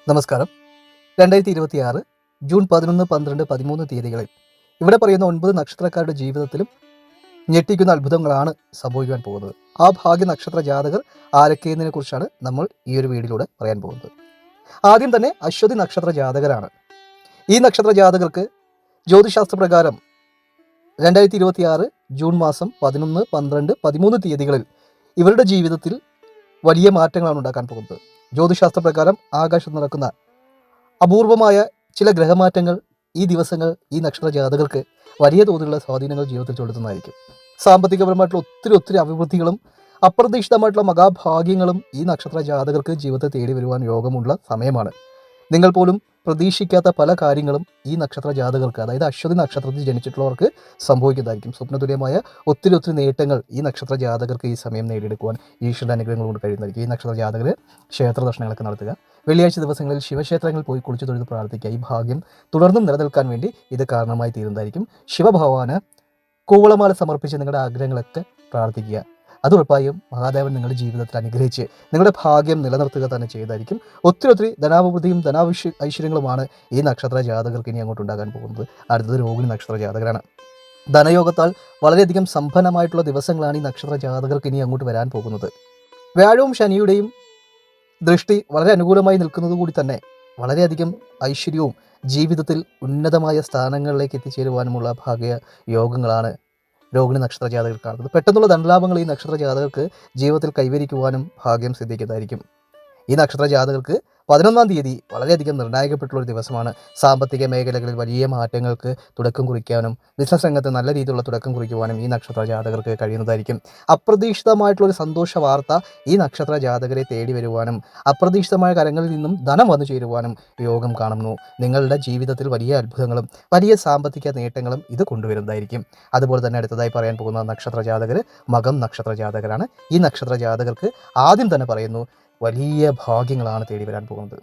നമസ്കാരം. 2026 ജൂൺ 11, 12, 13 തീയതികളിൽ ഇവിടെ പറയുന്ന 9 നക്ഷത്രക്കാരുടെ ജീവിതത്തിലും ഞെട്ടിക്കുന്ന അത്ഭുതങ്ങളാണ് സംഭവിക്കാൻ പോകുന്നത്. ആ ഭാഗ്യ നക്ഷത്ര ജാതകർ ആരൊക്കെയെന്നതിനെ കുറിച്ചാണ് നമ്മൾ ഈ ഒരു വീഡിയോയിലൂടെ പറയാൻ പോകുന്നത്. ആദ്യം തന്നെ അശ്വതി നക്ഷത്ര ജാതകരാണ്. ഈ നക്ഷത്ര ജാതകർക്ക് ജ്യോതിശാസ്ത്ര പ്രകാരം 2026 ജൂൺ മാസം 11, 12, 13 തീയതികളിൽ ഇവരുടെ ജീവിതത്തിൽ വലിയ മാറ്റങ്ങളാണ് ഉണ്ടാക്കാൻ പോകുന്നത്. ജ്യോതിശാസ്ത്ര പ്രകാരം ആകാശത്ത് നടക്കുന്ന അപൂർവമായ ചില ഗ്രഹമാറ്റങ്ങൾ ഈ ദിവസങ്ങൾ ഈ നക്ഷത്ര ജാതകർക്ക് വലിയ തോതിലുള്ള സ്വാധീനങ്ങൾ ജീവിതത്തിൽ ചെലുത്തുന്നതായിരിക്കും. സാമ്പത്തികപരമായിട്ടുള്ള ഒത്തിരി അഭിവൃദ്ധികളും അപ്രതീക്ഷിതമായിട്ടുള്ള മഹാഭാഗ്യങ്ങളും ഈ നക്ഷത്ര ജാതകർക്ക് ജീവിതത്തെ തേടി വരുവാൻ യോഗമുള്ള സമയമാണ്. നിങ്ങൾ പോലും പ്രതീക്ഷിക്കാത്ത പല കാര്യങ്ങളും ഈ നക്ഷത്ര ജാതകർക്ക്, അതായത് അശ്വതി നക്ഷത്രത്തിൽ ജനിച്ചിട്ടുള്ളവർക്ക് സംഭവിക്കുന്നതായിരിക്കും. സ്വപ്നതുല്യമായ ഒത്തിരി നേട്ടങ്ങൾ ഈ നക്ഷത്ര ജാതകർക്ക് ഈ സമയം നേടിയെടുക്കുവാൻ ഈശ്വരൻ്റെ അനുഗ്രഹങ്ങൾ കൊണ്ട് കഴിയുന്നതായിരിക്കും. ഈ നക്ഷത്ര ജാതകർ ക്ഷേത്ര ദർശനങ്ങളൊക്കെ നടത്തുക, വെള്ളിയാഴ്ച ദിവസങ്ങളിൽ ശിവക്ഷേത്രങ്ങളിൽ പോയി കുളിച്ചു തൊഴുത് പ്രാർത്ഥിക്കുക. ഈ ഭാഗ്യം തുടർന്നും നിലനിൽക്കാൻ വേണ്ടി ഇത് കാരണമായി തീരുന്നതായിരിക്കും. ശിവഭഗവാന് കൂവളമാല സമർപ്പിച്ച് നിങ്ങളുടെ ആഗ്രഹങ്ങളൊക്കെ പ്രാർത്ഥിക്കുക. അത് ഉറപ്പായും മഹാദേവൻ നിങ്ങളുടെ ജീവിതത്തിൽ അനുഗ്രഹിച്ച് നിങ്ങളുടെ ഭാഗ്യം നിലനിർത്തുക തന്നെ ചെയ്തായിരിക്കും. ഒത്തിരി ധനാഭിവൃദ്ധിയും ഐശ്വര്യങ്ങളുമാണ് ഈ നക്ഷത്ര ജാതകർക്ക് ഇനി അങ്ങോട്ട് ഉണ്ടാകാൻ പോകുന്നത്. അടുത്തത് രോഹിണി നക്ഷത്ര ജാതകരാണ്. ധനയോഗത്താൽ വളരെയധികം സമ്പന്നമായിട്ടുള്ള ദിവസങ്ങളാണ് ഈ നക്ഷത്ര ജാതകർക്ക് ഇനി അങ്ങോട്ട് വരാൻ പോകുന്നത്. വ്യാഴവും ശനിയുടെയും ദൃഷ്ടി വളരെ അനുകൂലമായി നിൽക്കുന്നത് കൂടി തന്നെ വളരെയധികം ഐശ്വര്യവും ജീവിതത്തിൽ ഉന്നതമായ സ്ഥാനങ്ങളിലേക്ക് എത്തിച്ചേരുവാനുമുള്ള ഭാഗ്യ യോഗങ്ങളാണ് രോഹിണി നക്ഷത്ര ജാതകർ കാണുന്നത്. പെട്ടെന്നുള്ള ധനലാഭങ്ങൾ ഈ നക്ഷത്ര ജാതകർക്ക് ജീവിതത്തിൽ കൈവരിക്കുവാനും ഭാഗ്യം സിദ്ധിക്കുന്നതായിരിക്കും. ഈ നക്ഷത്ര ജാതകർക്ക് 11-ാം തീയതി വളരെയധികം നിർണായകപ്പെട്ടുള്ള ഒരു ദിവസമാണ്. സാമ്പത്തിക മേഖലകളിൽ വലിയ മാറ്റങ്ങൾക്ക് തുടക്കം കുറിക്കാനും ബിസിനസ് രംഗത്ത് നല്ല രീതിയിലുള്ള തുടക്കം കുറിക്കുവാനും ഈ നക്ഷത്ര ജാതകർക്ക് കഴിയുന്നതായിരിക്കും. അപ്രതീക്ഷിതമായിട്ടുള്ളൊരു സന്തോഷ വാർത്ത ഈ നക്ഷത്ര ജാതകരെ തേടി വരുവാനും അപ്രതീക്ഷിതമായ കരങ്ങളിൽ നിന്നും ധനം വന്നു ചേരുവാനും യോഗം കാണുന്നു. നിങ്ങളുടെ ജീവിതത്തിൽ വലിയ അത്ഭുതങ്ങളും വലിയ സാമ്പത്തിക നേട്ടങ്ങളും ഇത് കൊണ്ടുവരുന്നതായിരിക്കും. അതുപോലെ തന്നെ അടുത്തതായി പറയാൻ പോകുന്ന നക്ഷത്ര ജാതകർ മകം നക്ഷത്ര ജാതകരാണ്. ഈ നക്ഷത്ര ജാതകർക്ക് ആദ്യം തന്നെ പറയുന്നു, വലിയ ഭാഗ്യങ്ങളാണ് തേടി വരാൻ പോകുന്നത്.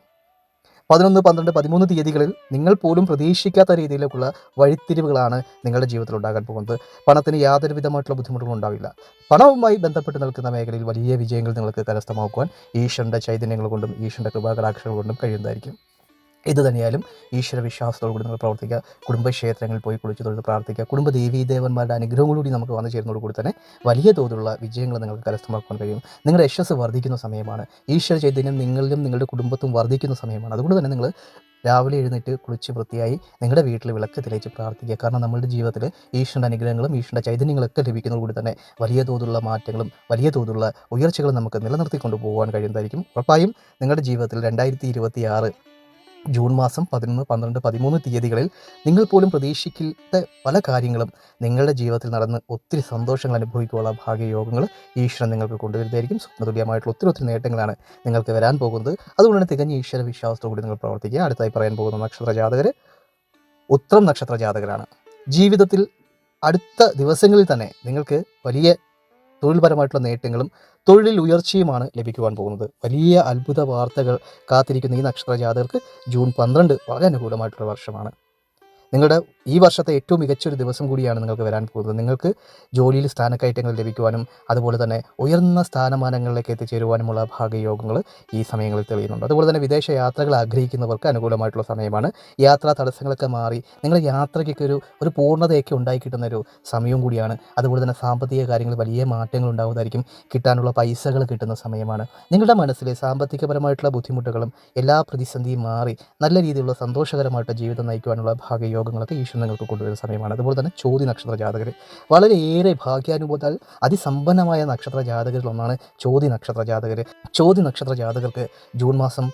11, 12, 13 തീയതികളിൽ നിങ്ങൾ പോലും പ്രതീക്ഷിക്കാത്ത രീതിയിലേക്കുള്ള വഴിത്തിരിവുകളാണ് നിങ്ങളുടെ ജീവിതത്തിൽ ഉണ്ടാകാൻ പോകുന്നത്. പണത്തിന് യാതൊരു വിധമായിട്ടുള്ള ബുദ്ധിമുട്ടുകളും ഉണ്ടാവില്ല. പണവുമായി ബന്ധപ്പെട്ട് നിൽക്കുന്ന മേഖലയിൽ വലിയ വിജയങ്ങൾ നിങ്ങൾക്ക് കരസ്ഥമാക്കുവാൻ ഈശ്വരൻ്റെ ചൈതന്യങ്ങൾ കൊണ്ടും ഈശ്വരൻ്റെ കൃപാകടാക്ഷങ്ങൾ കൊണ്ടും കഴിയുന്നതായിരിക്കും. ഇത് തന്നെയായാലും ഈശ്വര വിശ്വാസത്തോടുകൂടി നിങ്ങൾ പ്രവർത്തിക്കുക. കുടുംബക്ഷേത്രങ്ങളിൽ പോയി കുളിച്ചു തൊഴുത് പ്രാർത്ഥിക്കുക. കുടുംബ ദേവീദേവന്മാരുടെ അനുഗ്രഹങ്ങളൂടി നമുക്ക് വന്നു ചേരുന്നതോടുകൂടി തന്നെ വലിയ തോതിലുള്ള വിജയങ്ങൾ നിങ്ങൾക്ക് കരസ്ഥമാക്കാൻ കഴിയും. നിങ്ങളുടെ യശസ്സ് വർദ്ധിക്കുന്ന സമയമാണ്. ഈശ്വര ചൈതന്യം നിങ്ങളിലും നിങ്ങളുടെ കുടുംബത്തും വർദ്ധിക്കുന്ന സമയമാണ്. അതുകൊണ്ട് തന്നെ നിങ്ങൾ രാവിലെ എഴുന്നേറ്റ് കുളിച്ച് വൃത്തിയായി നിങ്ങളുടെ വീട്ടിൽ വിളക്ക് തെളിയിച്ച് പ്രാർത്ഥിക്കുക. കാരണം നമ്മുടെ ജീവിതത്തിൽ ഈശ്വരൻ്റെ അനുഗ്രഹങ്ങളും ഈശ്വരൻ്റെ ചൈതന്യങ്ങളൊക്കെ ലഭിക്കുന്നതോടുകൂടി തന്നെ വലിയ തോതിലുള്ള മാറ്റങ്ങളും വലിയ തോതിലുള്ള ഉയർച്ചകളും നമുക്ക് നിലനിർത്തിക്കൊണ്ട് പോകാൻ കഴിയുന്നതായിരിക്കും. ഉറപ്പായും നിങ്ങളുടെ ജീവിതത്തിൽ 2026 ജൂൺ മാസം 11, 12, 13 തീയതികളിൽ നിങ്ങൾ പോലും പ്രതീക്ഷിക്കാത്ത പല കാര്യങ്ങളും നിങ്ങളുടെ ജീവിതത്തിൽ നടന്ന് ഒത്തിരി സന്തോഷങ്ങൾ അനുഭവിക്കാനുള്ള ഭാഗ്യയോഗങ്ങൾ ഈശ്വരൻ നിങ്ങൾക്ക് കൊണ്ടുവരുന്നതായിരിക്കും. സ്വപ്നതുല്യമായിട്ടുള്ള ഒത്തിരി നേട്ടങ്ങളാണ് നിങ്ങൾക്ക് വരാൻ പോകുന്നത്. അതുകൊണ്ട് തന്നെ തികഞ്ഞ ഈശ്വര വിശ്വാസത്തോടുകൂടി നിങ്ങൾ പ്രവർത്തിക്കുക. അടുത്തായി പറയാൻ പോകുന്ന നക്ഷത്ര ജാതകർ ഉത്രം നക്ഷത്ര ജാതകരാണ്. ജീവിതത്തിൽ അടുത്ത ദിവസങ്ങളിൽ തന്നെ നിങ്ങൾക്ക് വലിയ തൊഴിൽപരമായിട്ടുള്ള നേട്ടങ്ങളും തൊഴിലിൽ ഉയർച്ചയുമാണ് ലഭിക്കുവാൻ പോകുന്നത്. വലിയ അത്ഭുത വാർത്തകൾ കാത്തിരിക്കുന്ന ഈ നക്ഷത്ര ജാതകർക്ക് ജൂൺ 12 വളരെ അനുകൂലമായിട്ടുള്ള വർഷമാണ്. നിങ്ങളുടെ ഈ വർഷത്തെ ഏറ്റവും മികച്ചൊരു ദിവസം കൂടിയാണ് നിങ്ങൾക്ക് വരാൻ പോകുന്നത്. നിങ്ങൾക്ക് ജോലിയിൽ സ്ഥാനക്കയറ്റങ്ങൾ ലഭിക്കുവാനും അതുപോലെ തന്നെ ഉയർന്ന സ്ഥാനമാനങ്ങളിലേക്ക് എത്തിച്ചേരുവാനുമുള്ള ഭാഗ്യയോഗങ്ങൾ ഈ സമയങ്ങളിൽ തെളിയുന്നുണ്ട്. അതുപോലെ തന്നെ വിദേശ യാത്രകൾ ആഗ്രഹിക്കുന്നവർക്ക് അനുകൂലമായിട്ടുള്ള സമയമാണ്. യാത്രാ തടസ്സങ്ങളൊക്കെ മാറി നിങ്ങൾ യാത്രയ്ക്കൊക്കെ ഒരു പൂർണ്ണതയൊക്കെ ഉണ്ടായി കിട്ടുന്ന ഒരു സമയവും കൂടിയാണ്. അതുപോലെ തന്നെ സാമ്പത്തിക കാര്യങ്ങളിൽ വലിയ മാറ്റങ്ങൾ ഉണ്ടാകുന്നതായിരിക്കും. കിട്ടാനുള്ള പൈസകൾ കിട്ടുന്ന സമയമാണ്. നിങ്ങളുടെ മനസ്സിലെ സാമ്പത്തികപരമായിട്ടുള്ള ബുദ്ധിമുട്ടുകളും എല്ലാ പ്രതിസന്ധിയും മാറി നല്ല രീതിയിലുള്ള സന്തോഷകരമായിട്ട് ജീവിതം നയിക്കുവാനുള്ള ഭാഗ്യയോഗങ്ങളൊക്കെ ഈശ്വരൻ നിങ്ങൾക്ക് കൊണ്ടുവരുന്ന സമയമാണ്. അതുപോലെ തന്നെ ചോതി നക്ഷത്ര ജാതകർ വളരെയേറെ ഭാഗ്യാനുഭവത്താൽ അതിസമ്പന്നമായ നക്ഷത്ര ജാതകരിൽ ഒന്നാണ് ചോതി നക്ഷത്ര ജാതകർ. ചോതി നക്ഷത്ര ജാതകർക്ക് ജൂൺ മാസം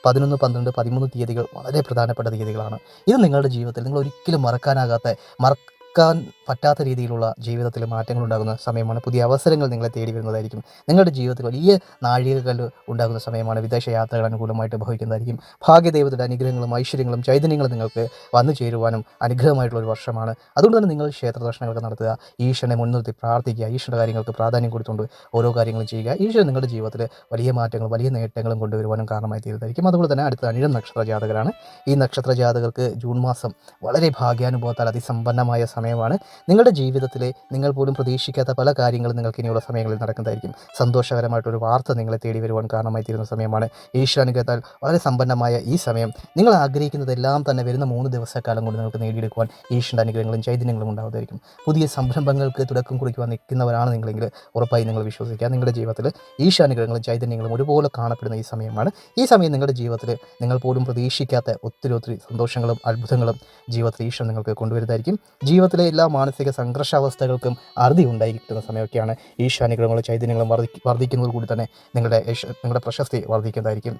11, 12, 13 തീയതികൾ വളരെ പ്രധാനപ്പെട്ട തീയതികളാണ്. ഇത് നിങ്ങളുടെ ജീവിതത്തിൽ നിങ്ങൾ ഒരിക്കലും മറക്കാൻ പറ്റാത്ത രീതിയിലുള്ള ജീവിതത്തിൽ മാറ്റങ്ങൾ ഉണ്ടാകുന്ന സമയമാണ്. പുതിയ അവസരങ്ങൾ നിങ്ങളെ തേടി വരുന്നതായിരിക്കും. നിങ്ങളുടെ ജീവിതത്തിൽ വലിയ നാഴികക്കല്ല് ഉണ്ടാകുന്ന സമയമാണ്. വിദേശ യാത്രകൾ അനുകൂലമായിട്ട് ഭവിക്കുന്നതായിരിക്കും. ഭാഗ്യദൈവത്തിൻ്റെ അനുഗ്രഹങ്ങളും ഐശ്വര്യങ്ങളും ചൈതന്യങ്ങളും നിങ്ങൾക്ക് വന്നു ചേരുവാനും അനുഗ്രഹമായിട്ടുള്ള ഒരു വർഷമാണ്. അതുകൊണ്ട് തന്നെ നിങ്ങൾ ക്ഷേത്ര ദർശനങ്ങളൊക്കെ നടത്തുക. ഈശ്വരനെ മുൻനിർത്തി പ്രാർത്ഥിക്കുക. ഈശ്വരൻ്റെ കാര്യങ്ങൾക്ക് പ്രാധാന്യം കൊടുത്തുകൊണ്ട് ഓരോ കാര്യങ്ങളും ചെയ്യുക. ഈശ്വരൻ നിങ്ങളുടെ ജീവിതത്തിൽ വലിയ മാറ്റങ്ങളും വലിയ നേട്ടങ്ങളും കൊണ്ടുവരുവാനും കാരണമായി തീരുന്നതായിരിക്കും. അതുപോലെ തന്നെ അടുത്ത അനിഴം നക്ഷത്ര ജാതകരാണ്. ഈ നക്ഷത്ര ജാതകർക്ക് ജൂൺ മാസം വളരെ ഭാഗ്യാനുഭവത്താൽ അതിസമ്പന്നമായ സമയം സമയമാണ്. നിങ്ങളുടെ ജീവിതത്തിലെ നിങ്ങൾ പോലും പ്രതീക്ഷിക്കാത്ത പല കാര്യങ്ങളും നിങ്ങൾക്ക് ഇനിയുള്ള സമയങ്ങളിൽ നടക്കുന്നതായിരിക്കും. സന്തോഷകരമായിട്ടൊരു വാർത്ത നിങ്ങളെ തേടി വരുവാൻ കാരണമായി തീരുന്ന സമയമാണ്. ഈശ്വരാനുഗ്രഹത്താൽ വളരെ സമ്പന്നമായ ഈ സമയം നിങ്ങൾ ആഗ്രഹിക്കുന്നതെല്ലാം തന്നെ വരുന്ന 3 ദിവസക്കാലം കൊണ്ട് നിങ്ങൾക്ക് നേടിയെടുക്കുവാൻ ഈശ്വരൻ്റെ അനുഗ്രഹങ്ങളും ചൈതന്യങ്ങളും ഉണ്ടാവുന്നതായിരിക്കും. പുതിയ സംരംഭങ്ങൾക്ക് തുടക്കം കുറിക്കുവാൻ നിൽക്കുന്നവരാണ് നിങ്ങളെങ്കിൽ ഉറപ്പായി നിങ്ങൾ വിശ്വസിക്കുക, നിങ്ങളുടെ ജീവിതത്തിൽ ഈശ്വരാനുഗ്രഹങ്ങളും ചൈതന്യങ്ങളും ഒരുപോലെ കാണപ്പെടുന്ന ഈ സമയമാണ്. ഈ സമയം നിങ്ങളുടെ ജീവിതത്തിൽ നിങ്ങൾ പോലും പ്രതീക്ഷിക്കാത്ത ഒത്തിരി സന്തോഷങ്ങളും അത്ഭുതങ്ങളും ജീവിതത്തിൽ ഈശ്വരൻ നിങ്ങൾക്ക് കൊണ്ടുവരുന്നതായിരിക്കും. ജീവിതത്തിലെ എല്ലാ മാനസിക സംഘർഷാവസ്ഥകൾക്കും അറുതി ഉണ്ടായിരിക്കുന്ന സമയമൊക്കെയാണ്. ഈശ്വരാനുഗ്രഹങ്ങളും ചൈതന്യങ്ങളും വർദ്ധിക്കുന്നതോടുകൂടി തന്നെ നിങ്ങളുടെ പ്രശസ്തി വർദ്ധിക്കുന്നതായിരിക്കും.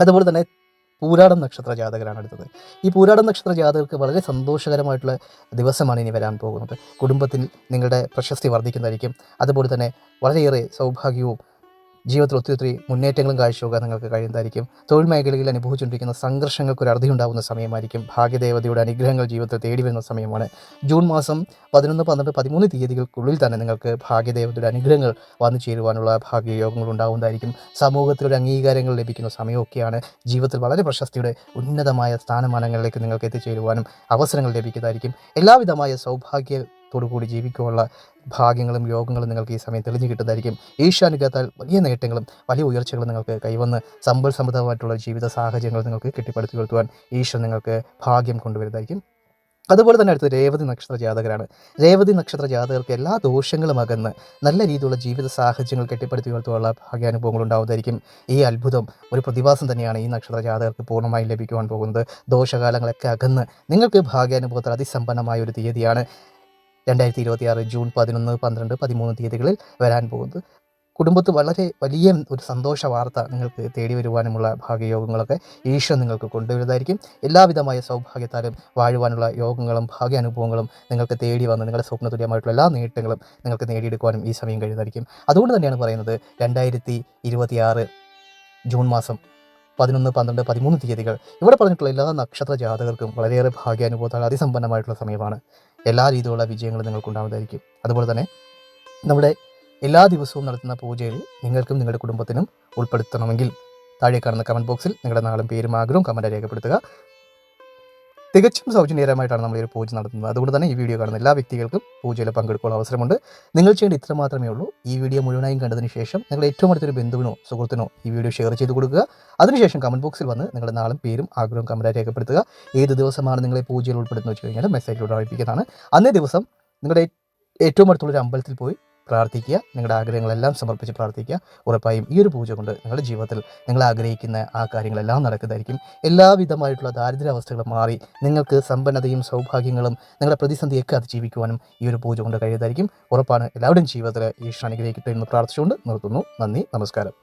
അതുപോലെ തന്നെ പൂരാടം നക്ഷത്ര ജാതകരാണ് അടുത്തത്. ഈ പൂരാടം നക്ഷത്ര ജാതകർക്ക് വളരെ സന്തോഷകരമായിട്ടുള്ള ദിവസമാണ് ഇനി വരാൻ പോകുന്നത്. കുടുംബത്തിൽ നിങ്ങളുടെ പ്രശസ്തി വർദ്ധിക്കുന്നതായിരിക്കും. അതുപോലെ തന്നെ വളരെയേറെ സൗഭാഗ്യവും ജീവിതത്തിൽ ഒത്തിരി മുന്നേറ്റങ്ങളും കാഴ്ചവെക്കാൻ നിങ്ങൾക്ക് കഴിയുന്നതായിരിക്കും. തൊഴിൽ മേഖലയിൽ അനുഭവിച്ചുകൊണ്ടിരിക്കുന്ന സംഘർഷങ്ങൾക്ക് ഒരു അറുതി ഉണ്ടാകുന്ന സമയമായിരിക്കും. ഭാഗ്യദേവതയുടെ അനുഗ്രഹങ്ങൾ ജീവിതത്തിൽ തേടി വരുന്ന സമയമാണ്. ജൂൺ മാസം 11, 12, 13 തീയതികൾക്കുള്ളിൽ തന്നെ നിങ്ങൾക്ക് ഭാഗ്യദേവതയുടെ അനുഗ്രഹങ്ങൾ വന്നു ചേരുവാനുള്ള ഭാഗ്യയോഗങ്ങൾ ഉണ്ടാകുന്നതായിരിക്കും. സമൂഹത്തിലൊരു അംഗീകാരങ്ങൾ ലഭിക്കുന്ന സമയമൊക്കെയാണ്. ജീവിതത്തിൽ വളരെ പ്രശസ്തിയുടെ ഉന്നതമായ സ്ഥാനമാനങ്ങളിലേക്ക് നിങ്ങൾക്ക് എത്തിച്ചേരുവാനും അവസരങ്ങൾ ലഭിക്കുന്നതായിരിക്കും. എല്ലാവിധമായ സൗഭാഗ്യത്തോടുകൂടി ജീവിക്കുവാനുള്ള ഭാഗ്യങ്ങളും യോഗങ്ങളും നിങ്ങൾക്ക് ഈ സമയം തെളിഞ്ഞു കിട്ടുന്നതായിരിക്കും. ഈശ്വരാനുഗ്രഹത്താൽ വലിയ നേട്ടങ്ങളും വലിയ ഉയർച്ചകളും നിങ്ങൾക്ക് കൈവന്ന് സമ്പൽ സമൃദ്ധമായിട്ടുള്ള ജീവിത സാഹചര്യങ്ങൾ നിങ്ങൾക്ക് കെട്ടിപ്പടുത്തി കൊടുത്തുവാൻ ഈശ്വരൻ നിങ്ങൾക്ക് ഭാഗ്യം കൊണ്ടുവരുന്നതായിരിക്കും. അതുപോലെ തന്നെ അടുത്തത് രേവതി നക്ഷത്ര ജാതകരാണ്. രേവതി നക്ഷത്ര ജാതകർക്ക് എല്ലാ ദോഷങ്ങളും അകന്ന് നല്ല രീതിയിലുള്ള ജീവിത സാഹചര്യങ്ങൾ കെട്ടിപ്പടുത്തി കൊടുത്തുള്ള ഭാഗ്യാനുഭവങ്ങൾ ഉണ്ടാവുന്നതായിരിക്കും. ഈ അത്ഭുതം ഒരു പ്രതിഭാസം തന്നെയാണ് ഈ നക്ഷത്ര ജാതകർക്ക് പൂർണ്ണമായും ലഭിക്കുവാൻ പോകുന്നത്. ദോഷകാലങ്ങളൊക്കെ അകന്ന് നിങ്ങൾക്ക് ഭാഗ്യാനുഭവത്തിൽ അതിസമ്പന്നമായ ഒരു തീയതിയാണ് 2026 ജൂൺ 11, 12, 13 തീയതികളിൽ വരാൻ പോകുന്നത്. കുടുംബത്തിൽ വളരെ വലിയ ഒരു സന്തോഷ വാർത്ത നിങ്ങൾക്ക് തേടി വരുവാനുമുള്ള ഭാഗ്യയോഗങ്ങളൊക്കെ ഈശ്വരൻ നിങ്ങൾക്ക് കൊണ്ടുവരുന്നതായിരിക്കും. എല്ലാവിധമായ സൗഭാഗ്യത്താലും വാഴുവാനുള്ള യോഗങ്ങളും ഭാഗ്യാനുഭവങ്ങളും നിങ്ങൾക്ക് തേടി വന്ന് നിങ്ങളുടെ സ്വപ്നതുല്യമായിട്ടുള്ള എല്ലാ നേട്ടങ്ങളും നിങ്ങൾക്ക് നേടിയെടുക്കുവാനും ഈ സമയം കഴിയുന്നതായിരിക്കും. അതുകൊണ്ട് തന്നെയാണ് പറയുന്നത് 2026 ജൂൺ മാസം 11, 12, 13 തീയതികൾ ഇവിടെ പറഞ്ഞിട്ടുള്ള എല്ലാ നക്ഷത്ര ജാതകർക്കും വളരെയേറെ ഭാഗ്യാനുഭവത്താൽ അതിസമ്പന്നമായിട്ടുള്ള സമയമാണ്. എല്ലാ രീതിയിലുള്ള വിജയങ്ങളും നിങ്ങൾക്കുണ്ടാവുന്നതായിരിക്കും. അതുപോലെ തന്നെ നമ്മുടെ എല്ലാ ദിവസവും നടത്തുന്ന പൂജയിൽ നിങ്ങൾക്കും നിങ്ങളുടെ കുടുംബത്തിനും ഉൾപ്പെടുത്തണമെങ്കിൽ താഴെ കാണുന്ന കമൻറ്റ് ബോക്സിൽ നിങ്ങളുടെ നാളും പേരും ആഗ്രഹവും കമൻറ്റ് രേഖപ്പെടുത്തുക. തികച്ചും സൗജന്യകരമായിട്ടാണ് നമ്മൾ ഈ ഒരു പൂജ നടത്തുന്നത്. അതുകൊണ്ട് തന്നെ ഈ വീഡിയോ കാണുന്ന എല്ലാ വ്യക്തികൾക്കും പൂജയിൽ പങ്കെടുക്കാനുള്ള അവസരമുണ്ട്. നിങ്ങൾ ചെയ്യേണ്ട ഇത്ര മാത്രമേ ഉള്ളൂ. ഈ വീഡിയോ മുഴുവനായും കണ്ടതിന് ശേഷം നിങ്ങളുടെ ഏറ്റവും അടുത്തൊരു ബന്ധുവിനോ സുഹൃത്തിനോ ഈ വീഡിയോ ഷെയർ ചെയ്ത് കൊടുക്കുക. അതിനുശേഷം കമൻറ്റ് ബോക്സിൽ വന്ന് നിങ്ങളുടെ നാളും പേരും ആഗ്രഹവും കമൻറ്റ് രേഖപ്പെടുത്തുക. ഏത് ദിവസമാണ് നിങ്ങളെ പൂജയിൽ ഉൾപ്പെടുത്തുന്നത് വെച്ച് കഴിഞ്ഞാൽ മെസ്സേജിലൂടെ അറിയിക്കുന്നതാണ്. അന്നേ ദിവസം നിങ്ങളുടെ ഏറ്റവും അടുത്തുള്ളൊരു അമ്പലത്തിൽ പോയി പ്രാർത്ഥിക്കുക. നിങ്ങളുടെ ആഗ്രഹങ്ങളെല്ലാം സമർപ്പിച്ച് പ്രാർത്ഥിക്കുക. ഉറപ്പായും ഈ ഒരു പൂജ കൊണ്ട് നിങ്ങളുടെ ജീവിതത്തിൽ നിങ്ങൾ ആഗ്രഹിക്കുന്ന ആ കാര്യങ്ങളെല്ലാം നടക്കുന്നതായിരിക്കും. എല്ലാവിധമായിട്ടുള്ള ദാരിദ്ര്യാവസ്ഥകളും മാറി നിങ്ങൾക്ക് സമ്പന്നതയും സൗഭാഗ്യങ്ങളും നിങ്ങളുടെ പ്രതിസന്ധിയൊക്കെ അതിജീവിക്കുവാനും ഈ ഒരു പൂജ കൊണ്ട് കഴിയുന്നതായിരിക്കും. ഉറപ്പാണ്. എല്ലാവരുടെയും ജീവിതത്തിൽ ഈശ്വരൻ അനുഗ്രഹിക്കട്ടെ എന്ന് പ്രാർത്ഥിച്ചുകൊണ്ട് നിർത്തുന്നു. നന്ദി, നമസ്കാരം.